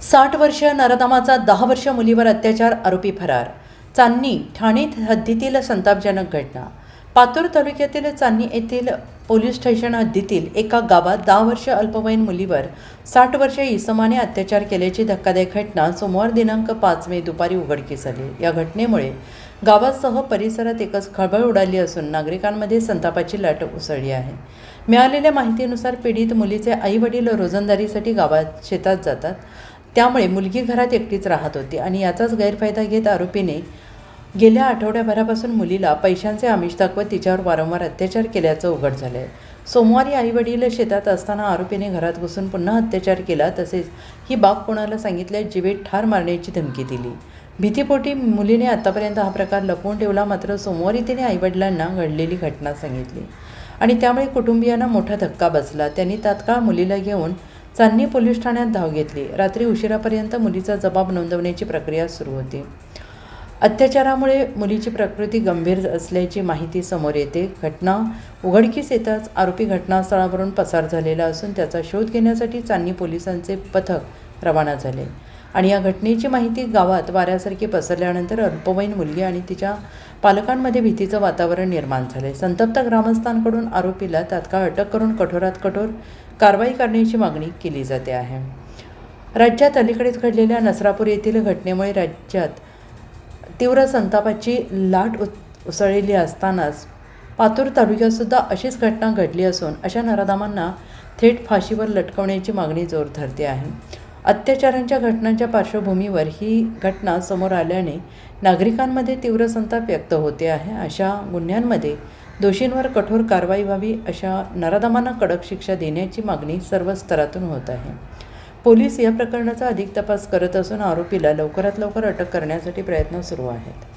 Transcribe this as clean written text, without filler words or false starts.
60 वर्षीय नराधमाचा 10 वर्ष मुलीवर अत्याचार, आरोपी फरार. चांदणी ठाणे हद्दीतील संतापजनक घटना. पातूर तालुक्यातील चांदणी येथील पोलीस स्टेशन हद्दीतील एका गावात 10 वर्ष अल्पवयीन मुलीवर 60 वर्षीय इसमाने अत्याचार केल्याची धक्कादायक घटना सोमवार दिनांक 5 मे दुपारी उघडकीस आली. या घटनेमुळे गावासह परिसरात एकच खळबळ उडाली असून नागरिकांमध्ये संतापाची लाट उसळली आहे. मिळालेल्या माहितीनुसार पीडित मुलीचे आई वडील रोजंदारीसाठी गावात शेतात जातात. त्यामुळे मुलगी घरात एकटीच राहत होती आणि याचाच गैरफायदा घेत आरोपीने गेल्या आठवड्याभरापासून मुलीला पैशांचे आमिष दाखवत तिच्यावर वारंवार अत्याचार केल्याचं उघड झालं आहे. सोमवारी आई वडील शेतात असताना आरोपीने घरात घुसून पुन्हा अत्याचार केला. तसेच ही बाब कोणाला सांगितल्यास जीवेत ठार मारण्याची धमकी दिली. भीतीपोटी मुलीने आतापर्यंत हा प्रकार लपवून ठेवला. मात्र सोमवारी तिने आईवडिलांना घडलेली घटना सांगितली आणि त्यामुळे कुटुंबियांना मोठा धक्का बसला. त्यांनी तात्काळ मुलीला घेऊन चांदणी पोलीस ठाण्यात धाव घेतली. रात्री उशिरापर्यंत मुलीचा जबाब नोंदवण्याची प्रक्रिया सुरू होती. अत्याचारामुळे मुलीची प्रकृती गंभीर असल्याची माहिती समोर येते. घटना उघडकीस येताच आरोपी घटनास्थळावरून पसार झालेला असून त्याचा शोध घेण्यासाठी चांदणी पोलिसांचे पथक रवाना झाले आणि या घटनेची माहिती गावात वाऱ्यासारखी पसरल्यानंतर अल्पवयीन मुलगी आणि तिच्या पालकांमध्ये भीतीचं वातावरण निर्माण झाले. संतप्त ग्रामस्थांकडून आरोपीला तात्काळ अटक करून कठोरात कठोर कारवाई करण्याची मागणी केली जाते आहे. राज्यात अलीकडेच घडलेल्या नसरापूर येथील घटनेमुळे राज्यात तीव्र संतापाची लाट उसळलेली असतानाच पातूर तालुक्यातसुद्धा अशीच घटना घडली असून अशा नराधमांना थेट फाशीवर लटकवण्याची मागणी जोर धरते आहे. अत्याचारांच्या घटनांच्या पार्श्वभूमीवर ही घटना समोर आल्याने नागरिकांमध्ये तीव्र संताप व्यक्त होते आहे. अशा गुन्ह्यांमध्ये दोषींवर कठोर कारवाई व्हावी, अशा नराधमांना कडक शिक्षा देण्याची मागणी सर्व स्तरातून होत आहे. पोलीस या प्रकरणाचा अधिक तपास करत असून आरोपीला लवकरात लवकर अटक करण्यासाठी प्रयत्न सुरू आहेत.